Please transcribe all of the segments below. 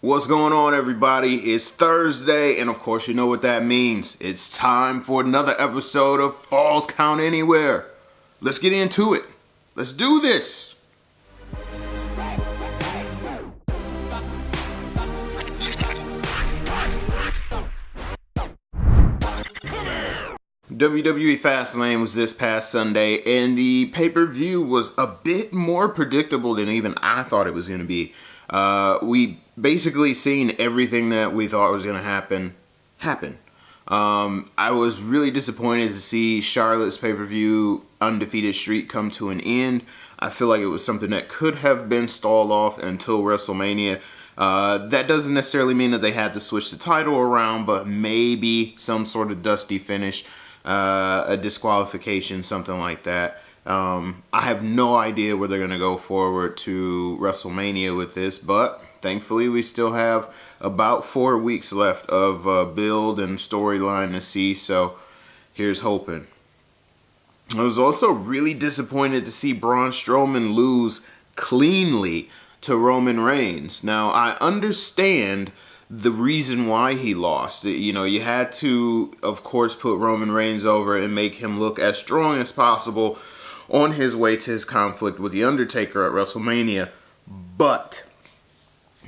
What's going on, everybody? It's Thursday, and of course you know what that means. It's time for another episode of Falls Count Anywhere. Let's get into it. Let's do this. WWE Fastlane was this past Sunday, and the pay-per-view was a bit more predictable than even I thought it was going to be. We basically seen everything that we thought was going to happen. I was really disappointed to see Charlotte's pay-per-view undefeated streak come to an end. I feel like it was something that could have been stalled off until WrestleMania. That doesn't necessarily mean that they had to switch the title around, but maybe some sort of dusty finish, a disqualification, something like that. I have no idea where they're going to go forward to WrestleMania with this, but thankfully we still have about 4 weeks left of build and storyline to see, so here's hoping. I was also really disappointed to see Braun Strowman lose cleanly to Roman Reigns. Now, I understand the reason why he lost. You know, you had to, of course, put Roman Reigns over and make him look as strong as possible on his way to his conflict with The Undertaker at WrestleMania. But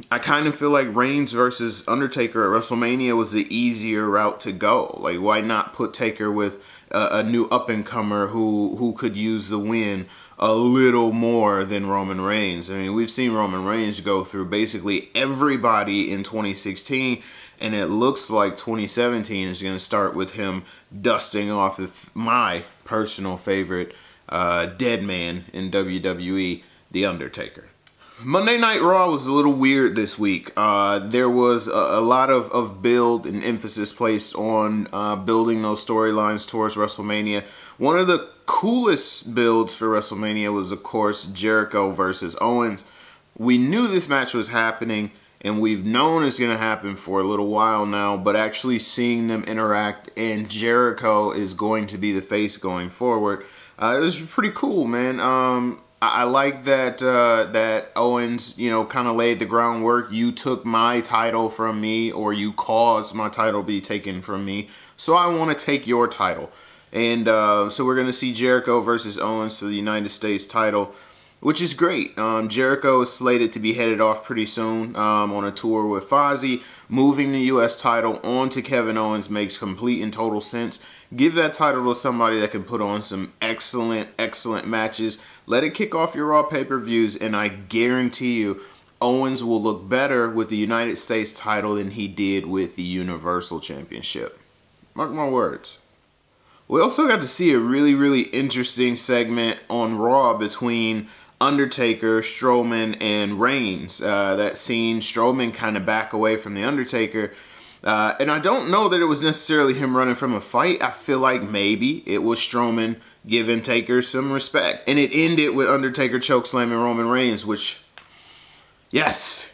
I kind of feel like Reigns versus Undertaker at WrestleMania was the easier route to go. Like, why not put Taker with a new up-and-comer who could use the win a little more than Roman Reigns? I mean, we've seen Roman Reigns go through basically everybody in 2016, and it looks like 2017 is going to start with him dusting off my personal favorite dead man in WWE, The Undertaker. Monday Night Raw was a little weird this week. There was a lot of build and emphasis placed on building those storylines towards WrestleMania. One of the coolest builds for WrestleMania was, of course, Jericho versus Owens. We knew this match was happening, and we've known it's going to happen for a little while now, but actually seeing them interact, and Jericho is going to be the face going forward, it was pretty cool, man. I like that that Owens, kind of laid the groundwork. You took my title from me, or you caused my title to be taken from me, so I want to take your title. And so we're going to see Jericho versus Owens for the United States title, which is great. Jericho is slated to be headed off pretty soon on a tour with Fozzy. Moving the U.S. title onto Kevin Owens makes complete and total sense. Give that title to somebody that can put on some excellent matches. Let it kick off your Raw pay-per-views, and I guarantee you Owens will look better with the United States title than he did with the Universal Championship. Mark my words. We also got to see a really interesting segment on Raw between Undertaker, Strowman, and Reigns. That scene, Strowman kind of back away from the Undertaker. And I don't know that it was necessarily him running from a fight. I feel like maybe it was Strowman giving Taker some respect. And it ended with Undertaker chokeslamming Roman Reigns, which, yes,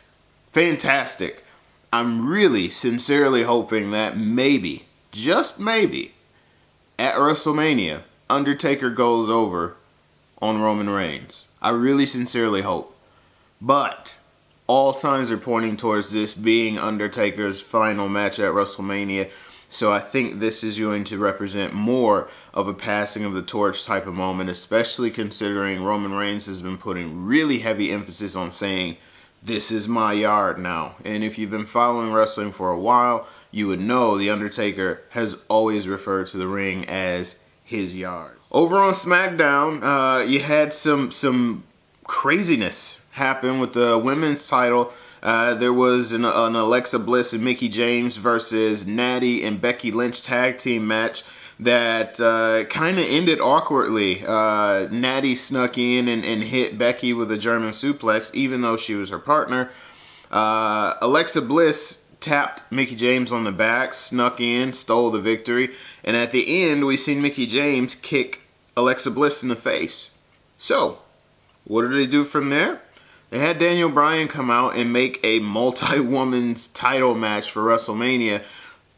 fantastic. I'm really sincerely hoping that maybe, just maybe, at WrestleMania, Undertaker goes over on Roman Reigns. I really sincerely hope. But all signs are pointing towards this being Undertaker's final match at WrestleMania. So I think this is going to represent more of a passing of the torch type of moment, especially considering Roman Reigns has been putting really heavy emphasis on saying, this is my yard now. And if you've been following wrestling for a while, you would know The Undertaker has always referred to the ring as his yard. Over on Smackdown, you had some craziness happen with the women's title. There was an Alexa Bliss and Mickie James versus Natty and Becky Lynch tag team match that kind of ended awkwardly. Natty snuck in and hit Becky with a German suplex, even though she was her partner. Alexa Bliss tapped Mickie James on the back, snuck in, stole the victory, and at the end, we seen Mickie James kick Alexa Bliss in the face. So, what did they do from there? They had Daniel Bryan come out and make a multi-woman's title match for WrestleMania.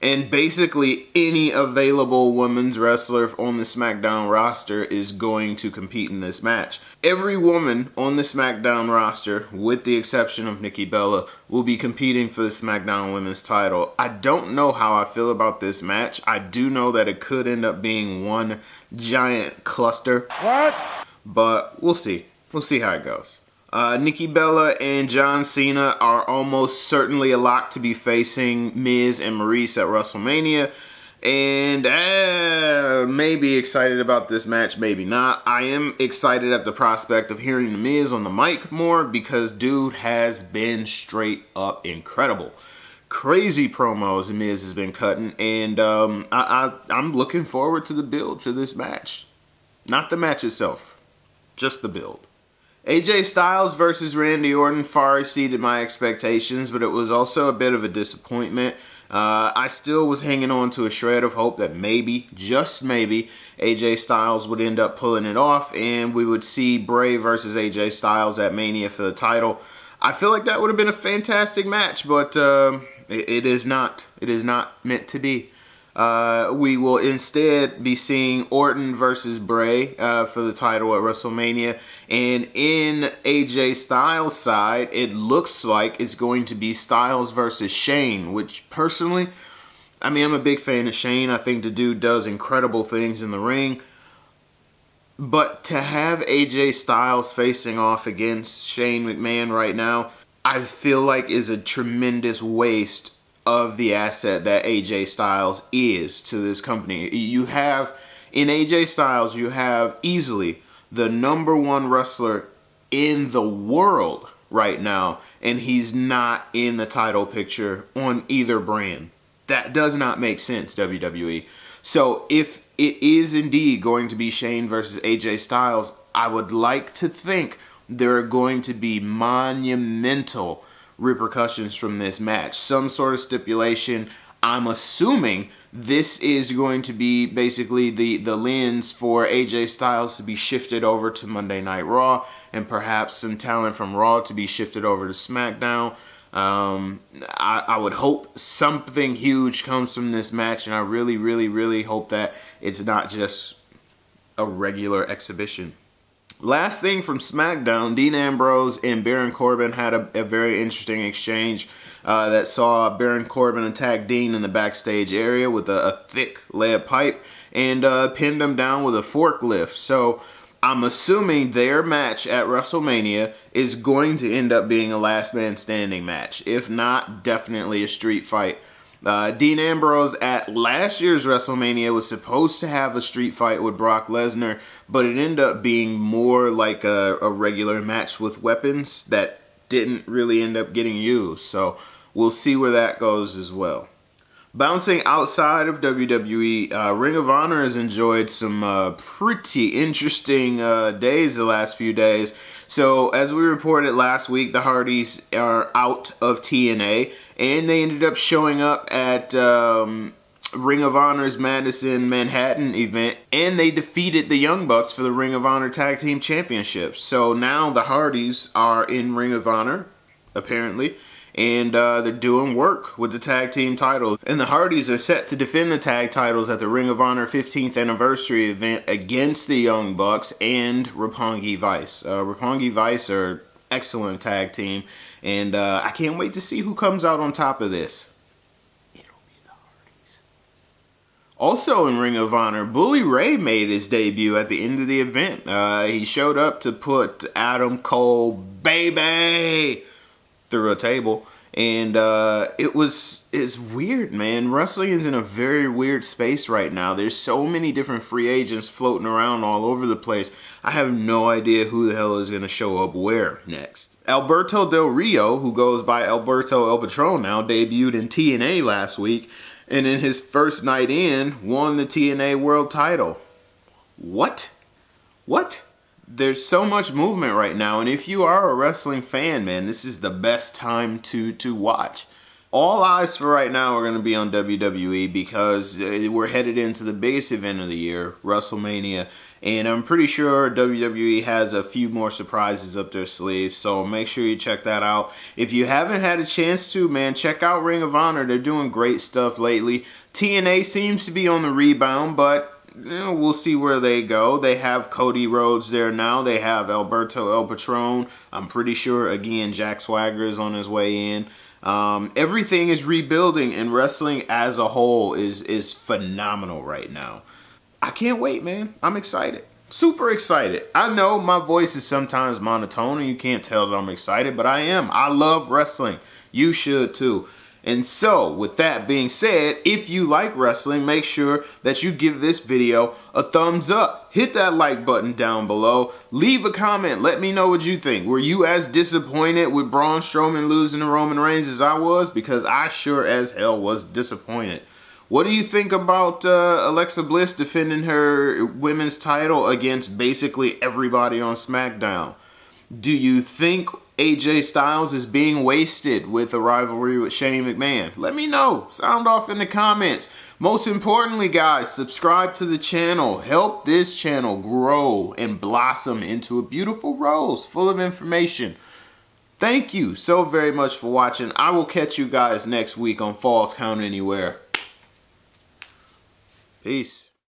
And basically any available women's wrestler on the SmackDown roster is going to compete in this match. Every woman on the SmackDown roster, with the exception of Nikki Bella, will be competing for the SmackDown Women's title. I don't know how I feel about this match. I do know that it could end up being one giant cluster. What? But we'll see. We'll see how it goes. Nikki Bella and John Cena are almost certainly a lock to be facing Miz and Maurice at WrestleMania. And maybe excited about this match, maybe not. I am excited at the prospect of hearing the Miz on the mic more because dude has been straight up incredible. Crazy promos the Miz has been cutting, and I'm looking forward to the build for this match. Not the match itself, just the build. AJ Styles versus Randy Orton far exceeded my expectations, but it was also a bit of a disappointment. I still was hanging on to a shred of hope that maybe, just maybe, AJ Styles would end up pulling it off and we would see Bray versus AJ Styles at Mania for the title. I feel like that would have been a fantastic match, but it is not. It is not meant to be. We will instead be seeing Orton versus Bray for the title at WrestleMania. And in AJ Styles' side, it looks like it's going to be Styles versus Shane, which personally, I mean, I'm a big fan of Shane. I think the dude does incredible things in the ring. But to have AJ Styles facing off against Shane McMahon right now, I feel like is a tremendous waste of the asset that AJ Styles is to this company. You have, in AJ Styles, you have easily the #1 wrestler in the world right now, and he's not in the title picture on either brand. That does not make sense, WWE. So if it is indeed going to be Shane versus AJ Styles, I would like to think there are going to be monumental repercussions from this match. Some sort of stipulation. I'm assuming this is going to be basically the lens for AJ Styles to be shifted over to Monday Night Raw, and perhaps some talent from Raw to be shifted over to SmackDown. I would hope something huge comes from this match, and I really, really, really hope that it's not just a regular exhibition. Last thing from SmackDown, Dean Ambrose and Baron Corbin had a very interesting exchange that saw Baron Corbin attack Dean in the backstage area with a thick lead pipe and pinned him down with a forklift. So I'm assuming their match at WrestleMania is going to end up being a last man standing match. If not, definitely a street fight. Dean Ambrose at last year's WrestleMania was supposed to have a street fight with Brock Lesnar, but it ended up being more like a regular match with weapons that didn't really end up getting used. So we'll see where that goes as well. Bouncing outside of WWE, Ring of Honor has enjoyed some pretty interesting days the last few days. So as we reported last week, the Hardys are out of TNA, and they ended up showing up at Ring of Honor's Madison Manhattan event, and they defeated the Young Bucks for the Ring of Honor Tag Team Championships. So now the Hardys are in Ring of Honor, apparently, and they're doing work with the tag team titles. And the Hardys are set to defend the tag titles at the Ring of Honor 15th anniversary event against the Young Bucks and Roppongi Vice. Roppongi Vice are excellent tag team, and I can't wait to see who comes out on top of this. It'll be the Hardys. Also in Ring of Honor, Bully Ray made his debut at the end of the event. He showed up to put Adam Cole, baby, through a table, and it's weird, man. Wrestling is in a very weird space right now. There's so many different free agents floating around all over the place. I have no idea who the hell is going to show up where next. Alberto Del Rio, who goes by Alberto El Patron now, debuted in TNA last week, and in his first night in, won the TNA World title. What? There's so much movement right now, and if you are a wrestling fan, man, this is the best time to watch. All eyes for right now are going to be on WWE because we're headed into the biggest event of the year, WrestleMania, And I'm pretty sure WWE has a few more surprises up their sleeves, so make sure you check that out. If you haven't had a chance to, man, check out Ring of Honor. They're doing great stuff lately. TNA seems to be on the rebound, but we'll see where they go. They have Cody Rhodes there now. They have Alberto El Patron. I'm pretty sure, again, Jack Swagger is on his way in. Everything is rebuilding, and wrestling as a whole is phenomenal right now. I can't wait, man. I'm excited. Super excited. I know my voice is sometimes monotone and you can't tell that I'm excited, but I am. I love wrestling. You should too. And so, with that being said, if you like wrestling, make sure that you give this video a thumbs up. Hit that like button down below. Leave a comment. Let me know what you think. Were you as disappointed with Braun Strowman losing to Roman Reigns as I was? Because I sure as hell was disappointed. What do you think about Alexa Bliss defending her women's title against basically everybody on SmackDown? Do you think AJ Styles is being wasted with a rivalry with Shane McMahon? Let me know. Sound off in the comments. Most importantly, guys, subscribe to the channel. Help this channel grow and blossom into a beautiful rose full of information. Thank you so very much for watching. I will catch you guys next week on Falls Count Anywhere. Peace.